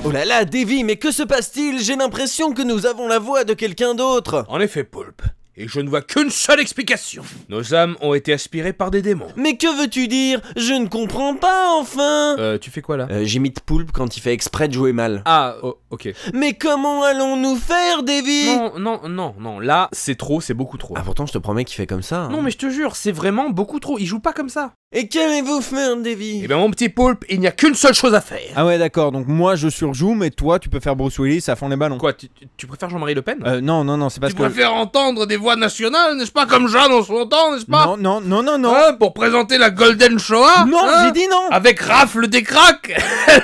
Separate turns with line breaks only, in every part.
Oh là là, Davy, mais que se passe-t-il? J'ai l'impression que nous avons la voix de quelqu'un d'autre.
En effet, Poulpe. Et je ne vois qu'une seule explication. Nos âmes ont été aspirées par des démons.
Mais que veux-tu dire? Je ne comprends pas, enfin.
Tu fais quoi là?
J'imite Poulpe quand il fait exprès de jouer mal.
Ah, oh, ok.
Mais comment allons-nous faire, Davy?
Non, là, c'est trop, c'est beaucoup trop.
Ah, pourtant, je te promets qu'il fait comme ça.
Non, mais je te jure, c'est vraiment beaucoup trop. Il joue pas comme ça.
Et qu'allez-vous faire, Davy?
Eh ben, mon petit Poulpe, il n'y a qu'une seule chose à faire.
Ah ouais, d'accord, donc moi je surjoue, mais toi tu peux faire Bruce Willis à fond les ballons.
Quoi, tu préfères Jean-Marie Le Pen?
Non, c'est parce
Tu
que...
préfères entendre des voix nationales, n'est-ce pas, comme Jeanne en son temps, n'est-ce pas?
Non.
Hein, pour présenter la Golden Shoah?
Non,
hein,
j'ai dit non.
Avec Rafle des cracks.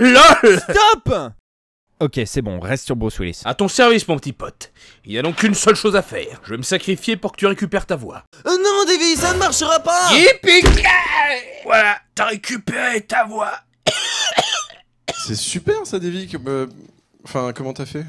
LOL.
Stop. Ok, c'est bon, reste sur Bruce Willis.
À ton service, mon petit pote. Il n'y a donc qu'une seule chose à faire. Je vais me sacrifier pour que tu récupères ta voix.
Non, Davy, ça ne marchera pas.
Yippee! Voilà, t'as récupéré ta voix.
C'est super ça, Davy. Enfin, comment t'as fait?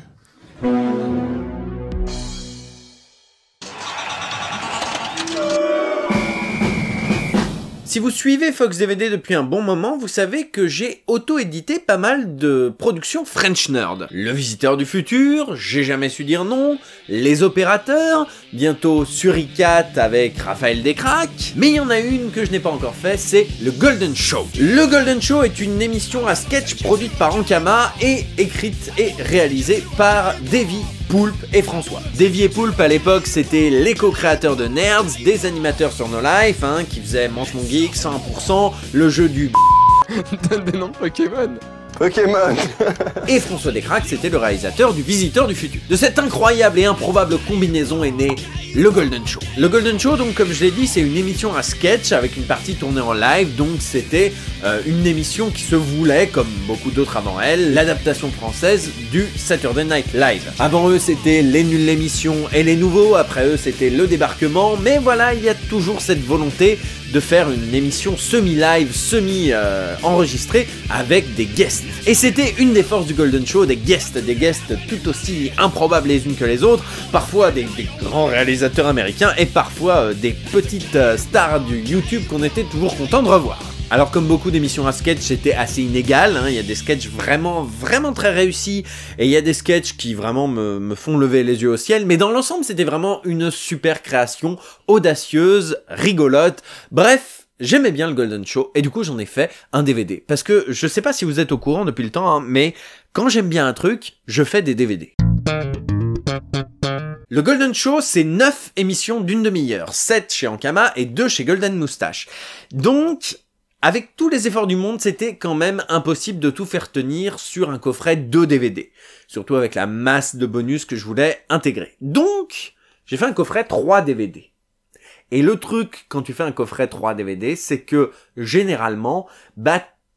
Si vous suivez Fox DVD depuis un bon moment, vous savez que j'ai auto-édité pas mal de productions French Nerd. Le Visiteur du Futur, J'ai jamais su dire non, Les Opérateurs, bientôt Suricat avec Raphaël Descraques, mais il y en a une que je n'ai pas encore fait, c'est le Golden Show. Le Golden Show est une émission à sketch produite par Ankama et écrite et réalisée par Davy, Poulpe et François. Davy et Poulpe à l'époque c'était les co-créateurs de Nerds, des animateurs sur No Life, qui faisaient Mange mon Geek, 101%, le jeu du
Donne des noms de Pokémon.
et François Descraques c'était le réalisateur du Visiteur du Futur. De cette incroyable et improbable combinaison est né le Golden Show. Le Golden Show, donc comme je l'ai dit, c'est une émission à sketch avec une partie tournée en live, donc c'était une émission qui se voulait, comme beaucoup d'autres avant elle, l'adaptation française du Saturday Night Live. Avant eux c'était les nuls l'émission et les nouveaux, après eux c'était le débarquement, mais voilà, il y a toujours cette volonté de faire une émission semi-live, semi-enregistrée avec des guests. Et c'était une des forces du Golden Show, des guests tout aussi improbables les unes que les autres, parfois des grands réalisateurs américains et parfois des petites stars du YouTube qu'on était toujours content de revoir. Alors comme beaucoup d'émissions à sketch, c'était assez inégal, il y a des sketchs vraiment très réussis, et il y a des sketchs qui vraiment me font lever les yeux au ciel, mais dans l'ensemble c'était vraiment une super création, audacieuse, rigolote, bref, j'aimais bien le Golden Show, et du coup j'en ai fait un DVD, parce que je sais pas si vous êtes au courant depuis le temps, mais quand j'aime bien un truc, je fais des DVD. Le Golden Show, c'est 9 émissions d'une demi-heure, 7 chez Ankama et 2 chez Golden Moustache. Donc, avec tous les efforts du monde, c'était quand même impossible de tout faire tenir sur un coffret 2 DVD. Surtout avec la masse de bonus que je voulais intégrer. Donc, j'ai fait un coffret 3 DVD. Et le truc, quand tu fais un coffret 3 DVD, c'est que, généralement,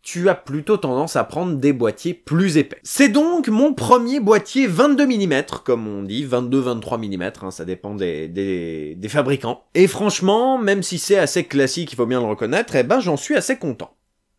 tu as plutôt tendance à prendre des boîtiers plus épais. C'est donc mon premier boîtier 22 mm, comme on dit, 22-23 mm, ça dépend des fabricants. Et franchement, même si c'est assez classique, il faut bien le reconnaître, j'en suis assez content.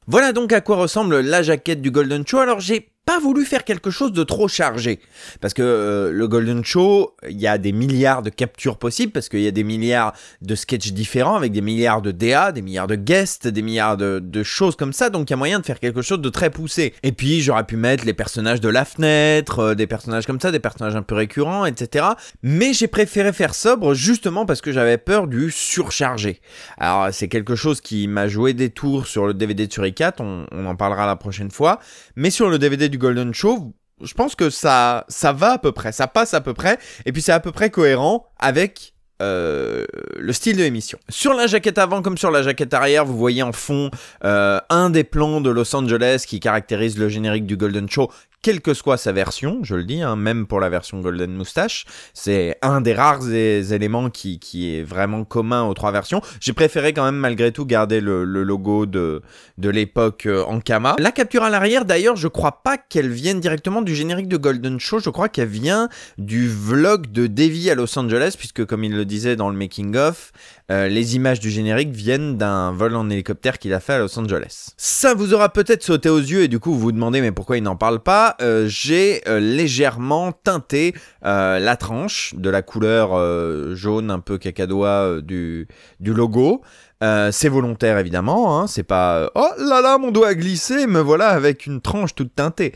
Voilà donc à quoi ressemble la jaquette du Golden Show. Alors j'ai pas voulu faire quelque chose de trop chargé, parce que le Golden Show, il y a des milliards de captures possibles, parce qu'il y a des milliards de sketchs différents, avec des milliards de DA, des milliards de guests, des milliards de choses comme ça, donc il y a moyen de faire quelque chose de très poussé. Et puis j'aurais pu mettre les personnages de la fenêtre, des personnages comme ça, des personnages un peu récurrents, etc. Mais j'ai préféré faire sobre, justement parce que j'avais peur du surchargé. Alors c'est quelque chose qui m'a joué des tours sur le DVD de Suricat, on en parlera la prochaine fois, mais sur le DVD du Golden Show, je pense que ça va à peu près, ça passe à peu près, et puis c'est à peu près cohérent avec le style de l'émission. Sur la jaquette avant comme sur la jaquette arrière, vous voyez en fond un des plans de Los Angeles qui caractérise le générique du Golden Show, quelle que soit sa version, je le dis, même pour la version Golden Moustache. C'est un des rares éléments qui est vraiment commun aux 3 versions. J'ai préféré quand même malgré tout garder le logo de l'époque Ankama. La capture à l'arrière d'ailleurs, je crois pas qu'elle vienne directement du générique de Golden Show, je crois qu'elle vient du vlog de Davy à Los Angeles, puisque comme il le disait dans le making of, les images du générique viennent d'un vol en hélicoptère qu'il a fait à Los Angeles. Ça vous aura peut-être sauté aux yeux et du coup vous vous demandez mais pourquoi il n'en parle pas. J'ai légèrement teinté la tranche de la couleur jaune un peu cacadois du logo.
C'est volontaire évidemment, hein, c'est pas oh là là mon doigt a glissé, me voilà avec une tranche toute teintée.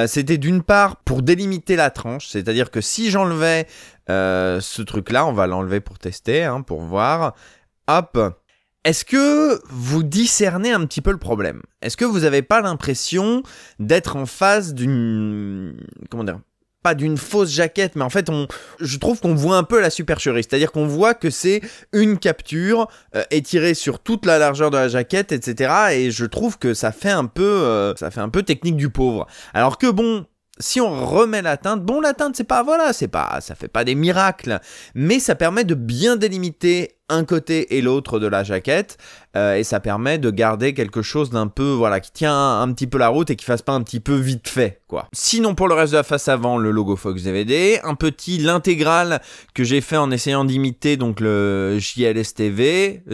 C'était d'une part pour délimiter la tranche, c'est-à-dire que si j'enlevais ce truc-là, on va l'enlever pour tester, hein, pour voir. Hop. Est-ce que vous discernez un petit peu le problème? Est-ce que vous n'avez pas l'impression d'être en face d'une... Comment dire? Pas d'une fausse jaquette, mais en fait, je trouve qu'on voit un peu la supercherie. C'est-à-dire qu'on voit que c'est une capture étirée sur toute la largeur de la jaquette, etc. Et je trouve que ça fait un peu technique du pauvre. Alors que bon... Si on remet la teinte, bon la teinte ça fait pas des miracles, mais ça permet de bien délimiter un côté et l'autre de la jaquette, et ça permet de garder quelque chose d'un peu, voilà, qui tient un petit peu la route et qui fasse pas un petit peu vite fait, quoi. Sinon pour le reste de la face avant, le logo Fox DVD, l'intégrale que j'ai fait en essayant d'imiter donc le JLSVT,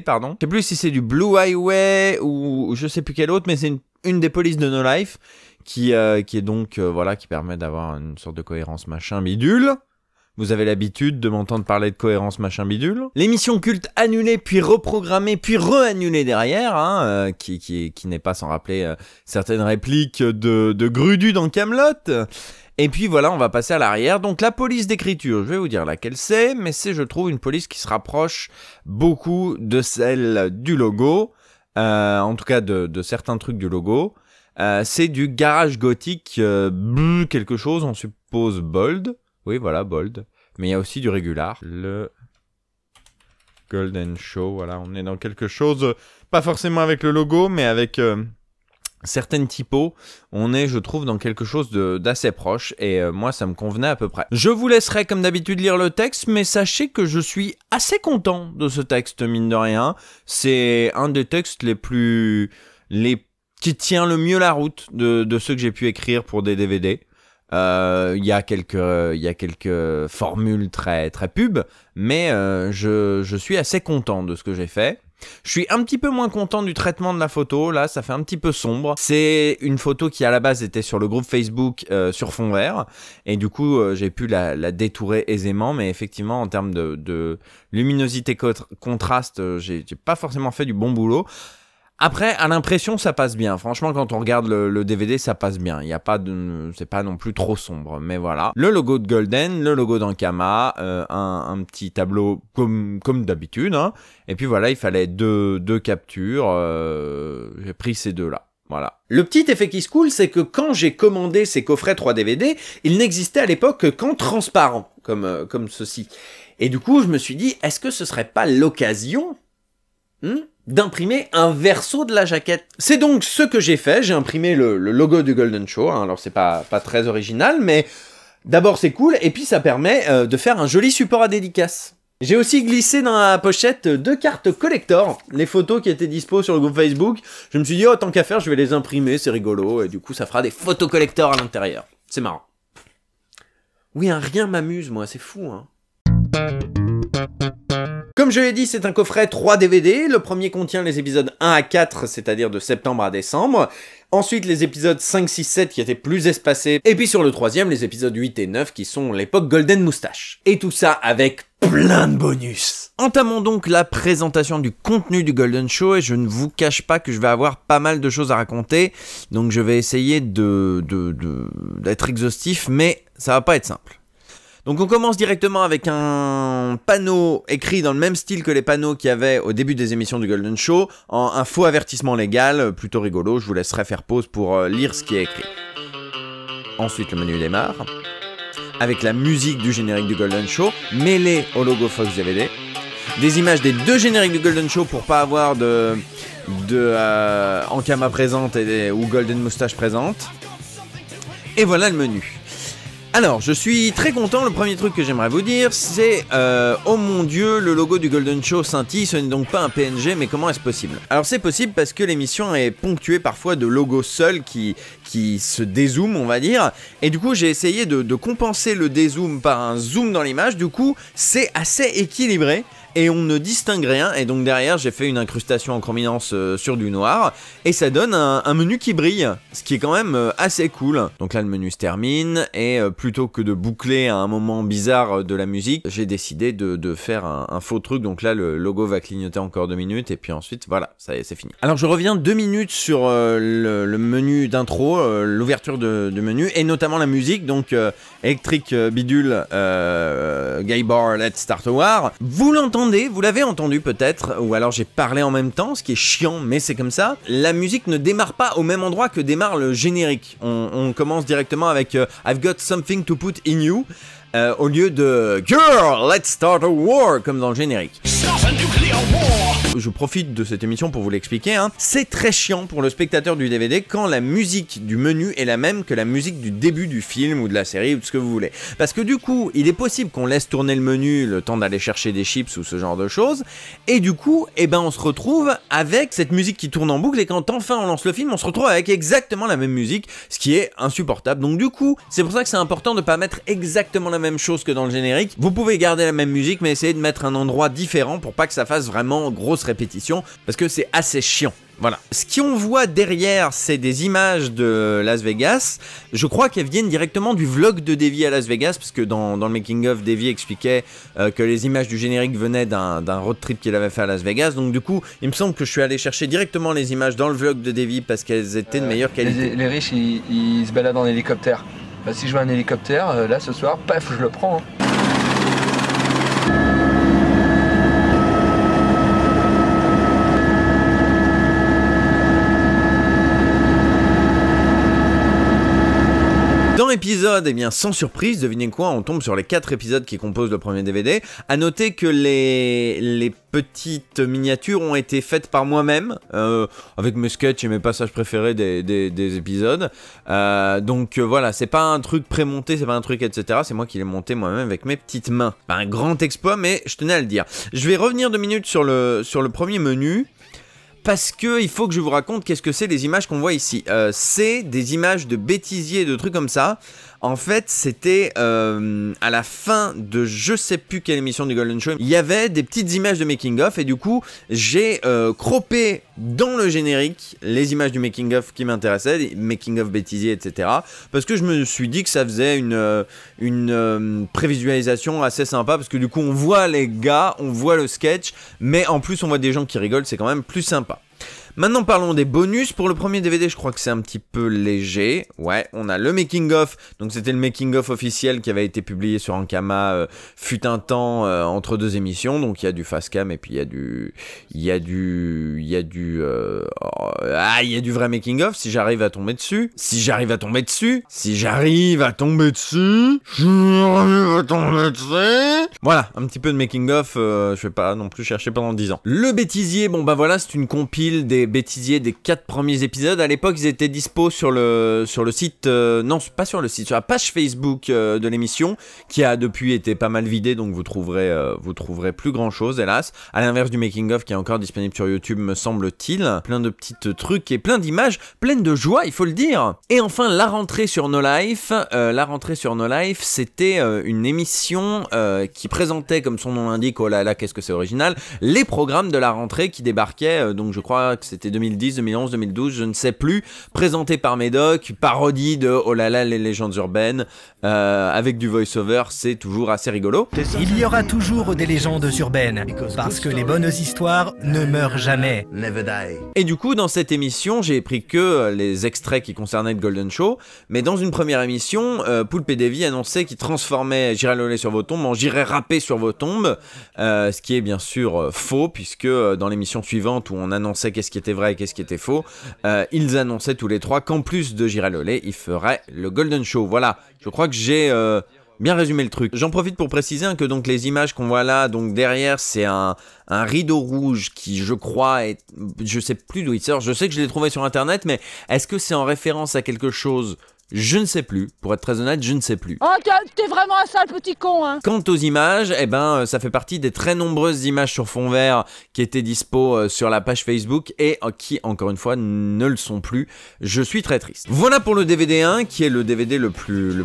pardon. Je sais plus si c'est du Blue Highway ou je sais plus quel autre, mais c'est une des polices de No Life. Qui est donc, voilà, qui permet d'avoir une sorte de cohérence machin bidule. Vous avez l'habitude de m'entendre parler de cohérence machin bidule. L'émission culte annulée, puis reprogrammée, puis re-annulée derrière, hein, qui n'est pas sans rappeler certaines répliques de Grudu dans Kaamelott. Et puis voilà, on va passer à l'arrière. Donc la police d'écriture, je vais vous dire laquelle c'est, mais c'est, je trouve, une police qui se rapproche beaucoup de celle du logo, en tout cas de certains trucs du logo. C'est du garage gothique quelque chose, on suppose bold. Oui, voilà, bold. Mais il y a aussi du régular. Le Golden Show, voilà, on est dans quelque chose, pas forcément avec le logo, mais avec certaines typos. On est, je trouve, dans quelque chose d'assez proche, et moi, ça me convenait à peu près. Je vous laisserai, comme d'habitude, lire le texte, mais sachez que je suis assez content de ce texte, mine de rien. C'est un des textes qui tient le mieux la route de ceux que j'ai pu écrire pour des DVD. Il y a quelques formules très pub, mais je suis assez content de ce que j'ai fait. Je suis un petit peu moins content du traitement de la photo, là ça fait un petit peu sombre. C'est une photo qui à la base était sur le groupe Facebook sur fond vert, et du coup j'ai pu la détourer aisément, mais effectivement en termes de luminosité contraste, j'ai pas forcément fait du bon boulot. Après, à l'impression, ça passe bien. Franchement, quand on regarde le DVD, ça passe bien. Il y a pas c'est pas non plus trop sombre, mais voilà. Le logo de Golden, le logo d'Ankama, un petit tableau comme d'habitude, hein. Et puis voilà, il fallait deux captures. J'ai pris ces deux-là. Voilà. Le petit effet qui se coule, c'est que quand j'ai commandé ces coffrets 3 DVD, ils n'existaient à l'époque qu'en transparent, comme ceci. Et du coup, je me suis dit, est-ce que ce serait pas l'occasion d'imprimer un verso de la jaquette? C'est donc ce que j'ai fait. J'ai imprimé le logo du Golden Show, hein. Alors c'est pas très original, mais d'abord c'est cool, et puis ça permet de faire un joli support à dédicace. J'ai aussi glissé dans la pochette 2 cartes collector, les photos qui étaient dispo sur le groupe Facebook. Je me suis dit, oh tant qu'à faire, je vais les imprimer, c'est rigolo, et du coup ça fera des photos collector à l'intérieur. C'est marrant. Oui, rien m'amuse, moi, c'est fou, hein. Comme je l'ai dit, c'est un coffret 3 DVD. Le premier contient les épisodes 1 à 4, c'est-à-dire de septembre à décembre. Ensuite, les épisodes 5, 6, 7 qui étaient plus espacés. Et puis sur le troisième, les épisodes 8 et 9 qui sont l'époque Golden Moustache. Et tout ça avec plein de bonus. Entamons donc la présentation du contenu du Golden Show, et je ne vous cache pas que je vais avoir pas mal de choses à raconter. Donc je vais essayer d'être exhaustif, mais ça va pas être simple. Donc on commence directement avec un panneau écrit dans le même style que les panneaux qu'il y avait au début des émissions du Golden Show, un faux avertissement légal, plutôt rigolo, je vous laisserai faire pause pour lire ce qui est écrit. Ensuite le menu démarre, avec la musique du générique du Golden Show, mêlée au logo Fox DVD, des images des 2 génériques du Golden Show pour pas avoir de Ankama présente ou Golden Moustache présente, et voilà le menu. Alors, je suis très content. Le premier truc que j'aimerais vous dire, c'est oh mon dieu, le logo du Golden Show scintille. Ce n'est donc pas un PNG, mais comment est-ce possible? Alors, c'est possible parce que l'émission est ponctuée parfois de logos seuls qui se dézooment, on va dire. Et du coup, j'ai essayé de compenser le dézoom par un zoom dans l'image. Du coup, c'est assez équilibré. et on ne distingue rien, et donc derrière j'ai fait une incrustation en chrominance sur du noir, et ça donne un menu qui brille, ce qui est quand même assez cool. Donc là le menu se termine, et plutôt que de boucler à un moment bizarre de la musique, j'ai décidé de faire un faux truc, donc là le logo va clignoter encore 2 minutes, et puis ensuite voilà, ça y est, c'est fini. Alors je reviens 2 minutes sur le menu d'intro, l'ouverture de menu, et notamment la musique, donc Electric Bidule, Gay Bar, Let's Start a War. Vous l'entendez, vous l'avez entendu peut-être, ou alors j'ai parlé en même temps, ce qui est chiant, mais c'est comme ça. La musique ne démarre pas au même endroit que démarre le générique. On commence directement avec I've Got Something to Put in You, au lieu de Girl, Let's Start a War, comme dans le générique. Je profite de cette émission pour vous l'expliquer, hein. C'est très chiant pour le spectateur du DVD quand la musique du menu est la même que la musique du début du film ou de la série ou de ce que vous voulez. Parce que du coup, il est possible qu'on laisse tourner le menu le temps d'aller chercher des chips ou ce genre de choses, et du coup, eh ben, on se retrouve avec cette musique qui tourne en boucle, et quand enfin on lance le film, on se retrouve avec exactement la même musique, ce qui est insupportable. Donc du coup, c'est pour ça que c'est important de ne pas mettre exactement la même chose que dans le générique. Vous pouvez garder la même musique, mais essayer de mettre un endroit différent pour pas que ça fasse vraiment grosse répétition, parce que c'est assez chiant. Voilà. Ce qu'on voit derrière, c'est des images de Las Vegas. Je crois qu'elles viennent directement du vlog de Davey à Las Vegas, parce que dans le making-of, Davey expliquait que les images du générique venaient d'un road trip qu'il avait fait à Las Vegas. Donc du coup, il me semble que je suis allé chercher directement les images dans le vlog de Davey, parce qu'elles étaient de meilleure qualité.
Les riches, ils se baladent en hélicoptère. Bah, si je vois un hélicoptère, là ce soir, paf, je le prends. Hein.
Dans l'épisode, eh bien, sans surprise, devinez quoi, on tombe sur les 4 épisodes qui composent le premier DVD. À noter que les petites miniatures ont été faites par moi-même, avec mes sketchs et mes passages préférés des épisodes. Donc voilà, c'est pas un truc prémonté, c'est pas un truc etc. C'est moi qui l'ai monté moi-même avec mes petites mains. Pas un grand exploit, mais je tenais à le dire. Je vais revenir 2 minutes sur le premier menu. Parce que il faut que je vous raconte qu'est-ce que c'est les images qu'on voit ici. C'est des images de bêtisiers et de trucs comme ça. En fait, c'était à la fin de je sais plus quelle émission du Golden Show. Il y avait des petites images de making-of et du coup, j'ai croppé dans le générique les images du making-of qui m'intéressaient, les making-of bêtisiers, etc. Parce que je me suis dit que ça faisait une prévisualisation assez sympa parce que du coup, on voit les gars, on voit le sketch, mais en plus, on voit des gens qui rigolent, c'est quand même plus sympa. Maintenant parlons des bonus. Pour le premier DVD, je crois que c'est un petit peu léger. Ouais, on a le making of. Donc c'était le making of officiel qui avait été publié sur Ankama fut un temps entre 2 émissions. Donc il y a du fast cam et puis il y a du vrai making of si j'arrive à tomber dessus. Voilà, un petit peu de making of, je vais pas non plus chercher pendant 10 ans. Le bêtisier, bon bah voilà, c'est une compile des bêtisiers des 4 premiers épisodes. À l'époque, ils étaient dispo sur le site, non, pas sur le site, sur la page Facebook de l'émission, qui a depuis été pas mal vidée, donc vous trouverez plus grand chose, hélas. À l'inverse du making of qui est encore disponible sur YouTube, me semble-t-il. Plein de petits trucs et plein d'images, pleines de joie, il faut le dire. Et enfin, la rentrée sur No Life. C'était une émission qui présentait, comme son nom l'indique, oh là là, qu'est-ce que c'est original, les programmes de la rentrée qui débarquaient, donc je crois que c'était 2010, 2011, 2012, je ne sais plus, présenté par Médoc, parodie de oh là là, les légendes urbaines, avec du voice-over, c'est toujours assez rigolo.
Il y aura toujours des légendes urbaines, parce que les bonnes histoires ne meurent jamais.
Et du coup, dans cette émission, j'ai pris que les extraits qui concernaient le Golden Show, mais dans une première émission, Poulpe et Davey annonçaient qu'ils transformaient J'irai loler sur vos tombes en J'irai rapper sur vos tombes, ce qui est bien sûr faux, puisque dans l'émission suivante où on annonçait qu'est-ce qui était vrai et qu'est-ce qui était faux, ils annonçaient tous les 3 qu'en plus de J'irai loler, ils feraient le Golden Show. Voilà, je crois que j'ai bien résumé le truc. J'en profite pour préciser que donc les images qu'on voit là, donc derrière c'est un rideau rouge qui je crois est, je sais plus d'où il sort, je sais que je l'ai trouvé sur internet, mais est-ce que c'est en référence à quelque chose Je ne sais plus. Pour être très honnête, je ne sais plus.
Oh, t'es vraiment un sale petit con, hein.
Quant aux images, eh ben, ça fait partie des très nombreuses images sur fond vert qui étaient dispo sur la page Facebook et qui, encore une fois, ne le sont plus. Je suis très triste. Voilà pour le DVD 1, qui est le DVD le plus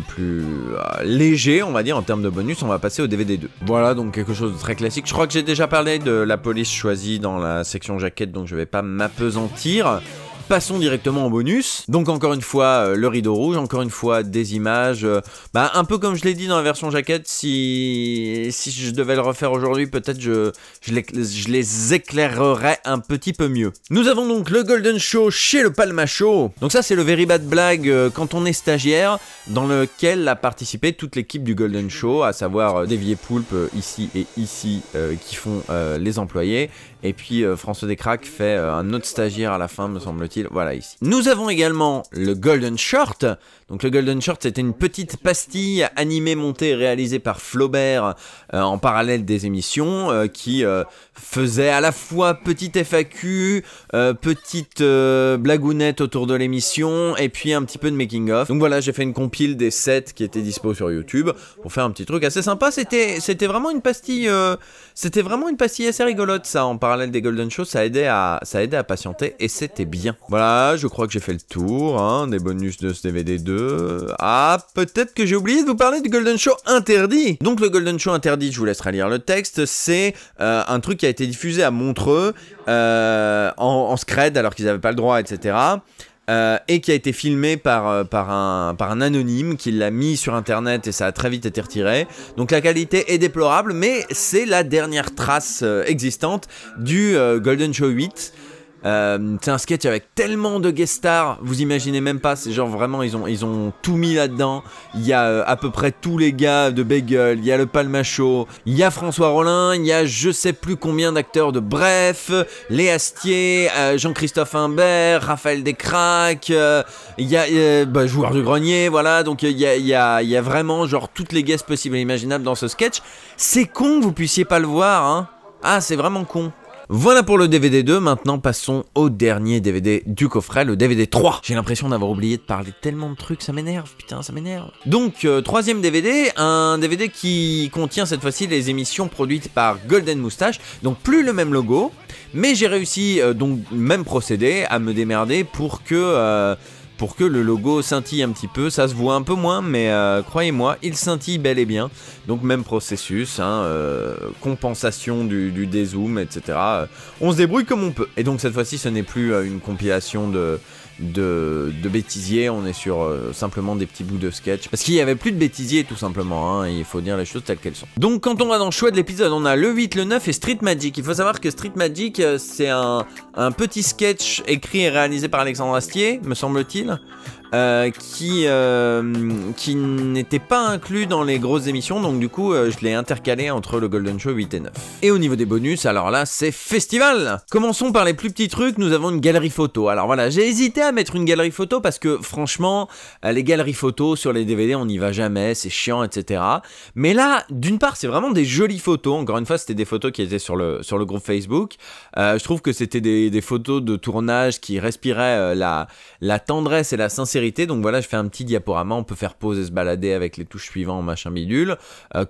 léger, on va dire, en termes de bonus. On va passer au DVD 2. Voilà, donc quelque chose de très classique. Je crois que j'ai déjà parlé de la police choisie dans la section jaquette, donc je vais pas m'appesantir. Passons directement au bonus. Donc encore une fois, le rideau rouge, encore une fois des images. Un peu comme je l'ai dit dans la version jaquette, si je devais le refaire aujourd'hui, peut-être je les éclairerais un petit peu mieux. Nous avons donc le Golden Show chez le Palma Show. Donc ça c'est le Very Bad Blague quand on est stagiaire, dans lequel a participé toute l'équipe du Golden Show, à savoir Davy et Poulpe ici et ici qui font les employés. Et puis François Descraques fait un autre stagiaire à la fin, me semble-t-il. Voilà, ici. Nous avons également le Golden Short. Donc le Golden Short, c'était une petite pastille animée, montée et réalisée par Flaubert en parallèle des émissions qui faisait à la fois petite FAQ, petite blagounette autour de l'émission et puis un petit peu de making of. Donc voilà, j'ai fait une compile des 7 qui étaient dispo sur YouTube pour faire un petit truc assez sympa. C'était vraiment une pastille assez rigolote, ça, en parallèle des Golden Show. Ça aidait à patienter et c'était bien. Voilà, je crois que j'ai fait le tour des bonus de ce DVD 2. Ah, peut-être que j'ai oublié de vous parler du Golden Show interdit. Donc le Golden Show interdit, je vous laisserai lire le texte, c'est un truc qui a été diffusé à Montreux en scred alors qu'ils n'avaient pas le droit, etc. Et qui a été filmé par un anonyme qui l'a mis sur internet et ça a très vite été retiré. Donc la qualité est déplorable, mais c'est la dernière trace existante du Golden Show 8. C'est un sketch avec tellement de guest stars, vous imaginez même pas, c'est genre vraiment ils ont tout mis là-dedans. Il y a à peu près tous les gars de Bagel, il y a le Palma Show, il y a François Rollin, il y a je sais plus combien d'acteurs de Bref, Léa Astier, Jean-Christophe Imbert, Raphaël Descraques, il y a Joueur du Grenier, voilà, donc il y a vraiment genre toutes les guests possibles et imaginables dans ce sketch. C'est con que vous puissiez pas le voir, hein. Ah, c'est vraiment con. Voilà pour le DVD 2, maintenant passons au dernier DVD du coffret, le DVD 3. J'ai l'impression d'avoir oublié de parler tellement de trucs, ça m'énerve, putain, ça m'énerve. Donc, troisième DVD, un DVD qui contient cette fois-ci les émissions produites par Golden Moustache, donc plus le même logo, mais j'ai réussi, donc même procédé, à me démerder pour que le logo scintille un petit peu. Ça se voit un peu moins, mais croyez-moi, il scintille bel et bien. Donc même processus, compensation du dézoom, etc. On se débrouille comme on peut. Et donc cette fois-ci, ce n'est plus une compilation de bêtisiers, on est sur simplement des petits bouts de sketch. Parce qu'il n'y avait plus de bêtisiers tout simplement, il faut dire les choses telles qu'elles sont. Donc quand on va dans le choix de l'épisode, on a le 8, le 9 et Street Magic. Il faut savoir que Street Magic, c'est un petit sketch écrit et réalisé par Alexandre Astier, me semble-t-il. Qui n'était pas inclus dans les grosses émissions, donc du coup je l'ai intercalé entre le Golden Show 8 et 9. Et au niveau des bonus, alors là c'est festival. Commençons par les plus petits trucs, nous avons une galerie photo. Alors voilà, j'ai hésité à mettre une galerie photo parce que franchement les galeries photos sur les DVD on n'y va jamais, c'est chiant, etc. Mais là, d'une part c'est vraiment des jolies photos, encore une fois c'était des photos qui étaient sur le groupe Facebook. Je trouve que c'était des photos de tournage qui respiraient la tendresse et la sincérité. Donc voilà, je fais un petit diaporama, on peut faire pause et se balader avec les touches suivantes, machin bidule,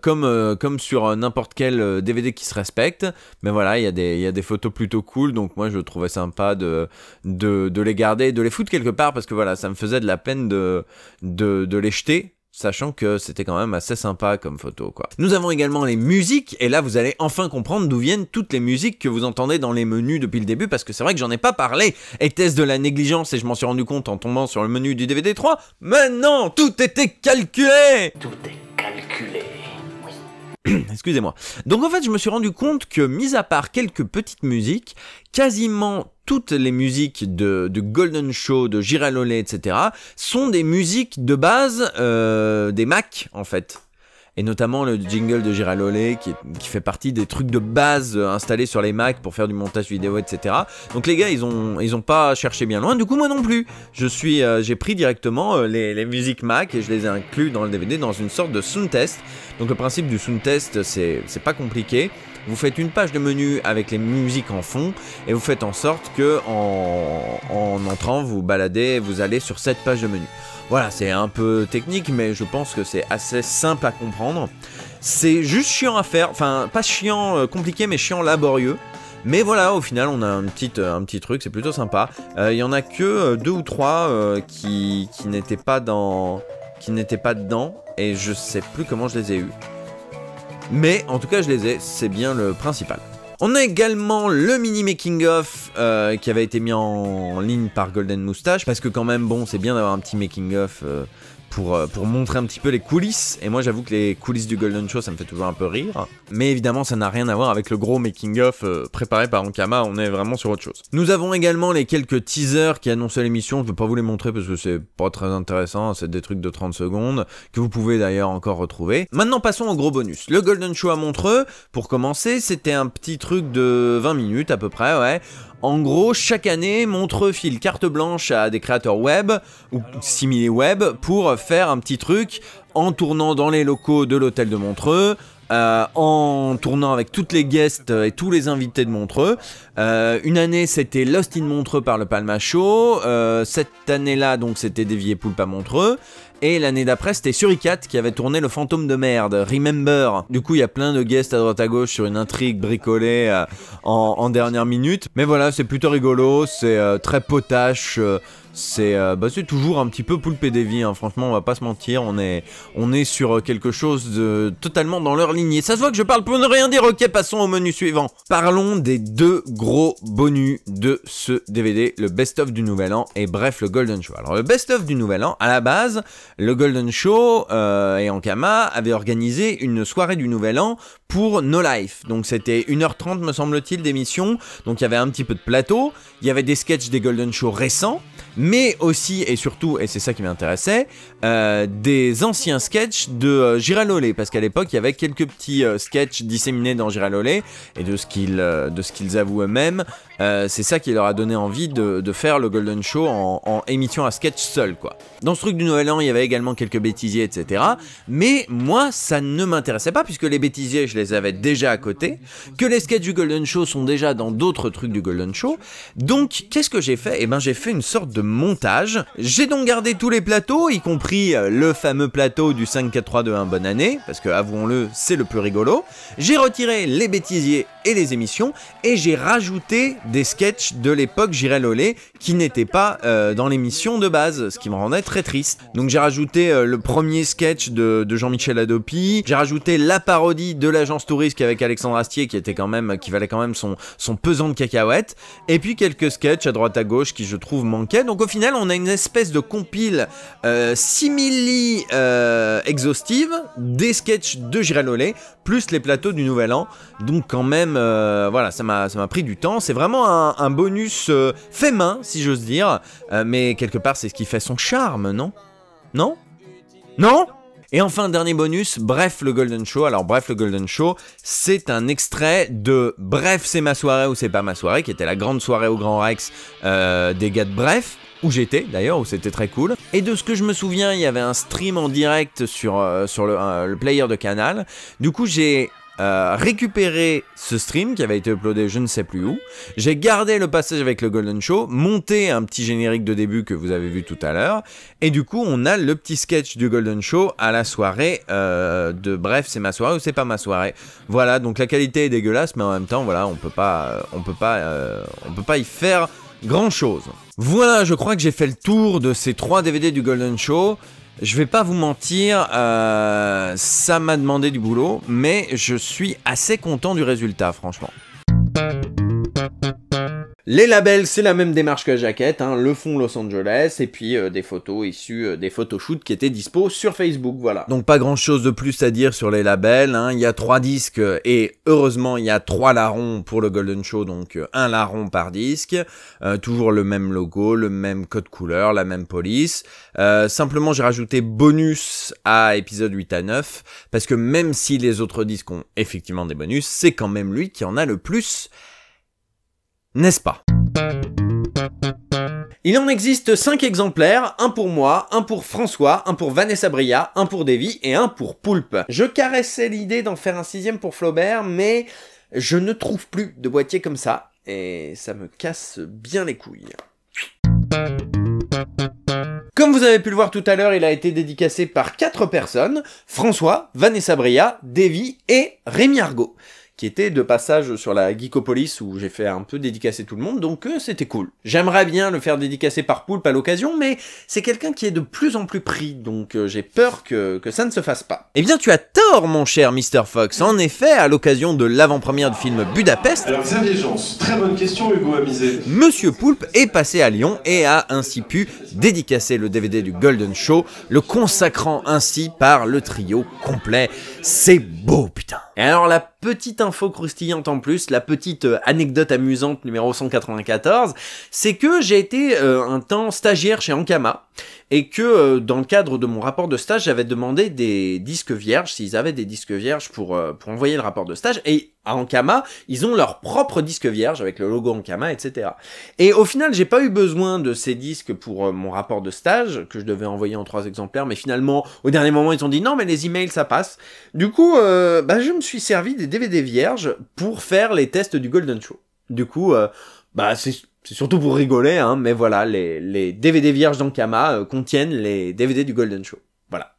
comme sur n'importe quel DVD qui se respecte. Mais voilà, il y a des photos plutôt cool, donc moi je trouvais sympa de les garder, de les foutre quelque part, parce que voilà, ça me faisait de la peine de les jeter. Sachant que c'était quand même assez sympa comme photo, quoi. Nous avons également les musiques, et là vous allez enfin comprendre d'où viennent toutes les musiques que vous entendez dans les menus depuis le début, parce que c'est vrai que j'en ai pas parlé. Était-ce de la négligence et je m'en suis rendu compte en tombant sur le menu du DVD 3? Mais non, tout était calculé. Tout est calculé. Excusez-moi. Donc en fait, je me suis rendu compte que, mis à part quelques petites musiques, quasiment toutes les musiques de Golden Show, de Giralolé, etc. sont des musiques de base des Mac, en fait. Et notamment le jingle de Giralolé qui fait partie des trucs de base installés sur les Mac pour faire du montage vidéo, etc. Donc les gars, ils ont pas cherché bien loin. Du coup, moi non plus. J'ai pris directement les musiques Mac et je les ai inclus dans le DVD dans une sorte de sound test. Donc le principe du sound test, c'est pas compliqué. vous faites une page de menu avec les musiques en fond, et vous faites en sorte que en entrant, vous baladez, vous allez sur cette page de menu. Voilà, c'est un peu technique, mais je pense que c'est assez simple à comprendre. C'est juste chiant à faire, enfin pas chiant compliqué, mais chiant laborieux. Mais voilà, au final, on a un petit truc, c'est plutôt sympa. Il y en a que 2 ou 3 qui n'étaient pas dedans, et je sais plus comment je les ai eus. Mais en tout cas, je les ai, c'est bien le principal. On a également le mini making of qui avait été mis en ligne par Golden Moustache, parce que quand même, bon, c'est bien d'avoir un petit making of pour montrer un petit peu les coulisses. Et moi, j'avoue que les coulisses du Golden Show, ça me fait toujours un peu rire. Mais évidemment, ça n'a rien à voir avec le gros making of préparé par Ankama, on est vraiment sur autre chose. Nous avons également les quelques teasers qui annonçaient l'émission, je ne vais pas vous les montrer parce que c'est pas très intéressant, c'est des trucs de 30 secondes, que vous pouvez d'ailleurs encore retrouver. Maintenant, passons au gros bonus. Le Golden Show à Montreux, pour commencer, c'était un petit truc de 20 minutes à peu près, ouais. En gros, chaque année, Montreux file carte blanche à des créateurs web ou simili web pour faire un petit truc en tournant dans les locaux de l'hôtel de Montreux, en tournant avec toutes les guests et tous les invités de Montreux. Une année, c'était Lost in Montreux par le Palma Show. Cette année-là, donc, c'était Dévié Poulpe à Montreux. Et l'année d'après, c'était Suricat qui avait tourné Le Fantôme de Merde, Remember. Du coup, il y a plein de guests à droite à gauche sur une intrigue bricolée en dernière minute. Mais voilà, c'est plutôt rigolo, c'est très potache. C'est toujours un petit peu Poulpe et Davy, hein. Franchement, on va pas se mentir, on est sur quelque chose de totalement dans leur lignée. Ça se voit que je parle pour ne rien dire. Ok, passons au menu suivant. Parlons des 2 gros bonus de ce DVD, le best-of du Nouvel An et bref, le Golden Show. Alors, le best-of du Nouvel An, à la base, le Golden Show et Ankama avaient organisé une soirée du Nouvel An pour No Life. Donc, c'était 1h30, me semble-t-il, d'émission. Donc, il y avait un petit peu de plateau, il y avait des sketchs des Golden Show récents, mais aussi et surtout, et c'est ça qui m'intéressait, des anciens sketchs de Giralolé, parce qu'à l'époque il y avait quelques petits sketchs disséminés dans Giralolé, et de ce qu'ils avouent eux-mêmes, c'est ça qui leur a donné envie de faire le Golden Show en émission à sketch seul, quoi. Dans ce truc du Nouvel An, il y avait également quelques bêtisiers, etc. Mais moi, ça ne m'intéressait pas, puisque les bêtisiers, je les avais déjà à côté, que les sketchs du Golden Show sont déjà dans d'autres trucs du Golden Show. Donc, qu'est-ce que j'ai fait ? Eh ben, j'ai fait une sorte de montage. J'ai donc gardé tous les plateaux, y compris le fameux plateau du 5, 4, 3, 2, 1, bonne année, parce que, avouons-le, c'est le plus rigolo. J'ai retiré les bêtisiers et les émissions, et j'ai rajouté des sketchs de l'époque Giralolé qui n'étaient pas dans l'émission de base, ce qui me rendait très triste. Donc j'ai rajouté le premier sketch de Jean-Michel Adopi, j'ai rajouté la parodie de l'agence touriste avec Alexandre Astier qui valait quand même son pesant de cacahuètes, et puis quelques sketchs à droite à gauche qui je trouve manquaient. Donc au final on a une espèce de compile simili exhaustive des sketchs de Giralolé plus les plateaux du Nouvel An. Donc quand même voilà, ça m'a pris du temps. C'est vraiment un bonus fait main, si j'ose dire, mais quelque part c'est ce qui fait son charme, non ? Non ? Non ? Et enfin, dernier bonus, Bref le Golden Show. Alors Bref le Golden Show, c'est un extrait de Bref c'est ma soirée ou c'est pas ma soirée, qui était la grande soirée au Grand Rex des gars de Bref, où j'étais d'ailleurs, où c'était très cool. Et de ce que je me souviens, il y avait un stream en direct sur le player de Canal. Du coup j'ai récupéré ce stream qui avait été uploadé je ne sais plus où, j'ai gardé le passage avec le Golden Show, monté un petit générique de début que vous avez vu tout à l'heure, et du coup on a le petit sketch du Golden Show à la soirée de Bref c'est ma soirée ou c'est pas ma soirée. Voilà, donc la qualité est dégueulasse, mais en même temps voilà, on peut pas y faire grand chose. Voilà, je crois que j'ai fait le tour de ces 3 DVD du Golden Show. Je vais pas vous mentir, ça m'a demandé du boulot, mais je suis assez content du résultat, franchement. Les labels, c'est la même démarche que la jaquette, hein, le fond Los Angeles, et puis des photos issues des photoshoots qui étaient dispo sur Facebook, voilà. Donc pas grand chose de plus à dire sur les labels, hein. Il y a 3 disques, et heureusement il y a 3 larrons pour le Golden Show, donc un larron par disque, toujours le même logo, le même code couleur, la même police. Simplement j'ai rajouté bonus à épisode 8 à 9, parce que même si les autres disques ont effectivement des bonus, c'est quand même lui qui en a le plus. N'est-ce pas ? Il en existe 5 exemplaires, un pour moi, un pour François, un pour Vanessa Bria, un pour Davy et un pour Poulpe. Je caressais l'idée d'en faire un 6e pour Flaubert, mais
je ne trouve plus de boîtier comme ça, et ça me casse bien les couilles. Comme vous avez pu le voir tout à l'heure, il a été dédicacé par 4 personnes, François, Vanessa Bria, Davy et Rémi Argot, qui étaient de passage sur la Geekopolis où j'ai fait un peu dédicacer tout le monde, donc c'était cool. J'aimerais bien le faire dédicacer par Poulpe à l'occasion, mais c'est quelqu'un qui est de plus en plus pris, donc j'ai peur que ça ne se fasse pas. Eh bien tu as tort mon cher Mr. Fox, en effet, à l'occasion de l'avant-première du film Budapest,
Alors Xavier Jans, très bonne question Hugo Amizé.
Monsieur Poulpe est passé à Lyon et a ainsi pu dédicacer le DVD du Golden Show, le consacrant ainsi par le trio complet. C'est beau putain. Et alors la petite info croustillante en plus, la petite anecdote amusante numéro 194, c'est que j'ai été un temps stagiaire chez Ankama, et que dans le cadre de mon rapport de stage, j'avais demandé des disques vierges, s'ils avaient des disques vierges pour envoyer le rapport de stage, et à Ankama, ils ont leur propre disque vierge avec le logo Ankama, etc. Et au final, j'ai pas eu besoin de ces disques pour mon rapport de stage, que je devais envoyer en 3 exemplaires, mais finalement, au dernier moment, ils ont dit non, mais les emails, ça passe. Du coup, je me suis servi des DVD vierges pour faire les tests du Golden Show. Du coup, c'est surtout pour rigoler, hein, mais voilà, les DVD vierges d'Ankama contiennent les DVD du Golden Show. Voilà.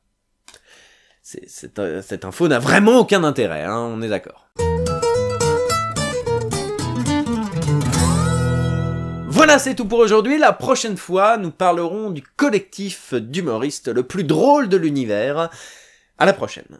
Cette info n'a vraiment aucun intérêt, hein, on est d'accord. Voilà, c'est tout pour aujourd'hui. La prochaine fois, nous parlerons du collectif d'humoristes le plus drôle de l'univers. À la prochaine.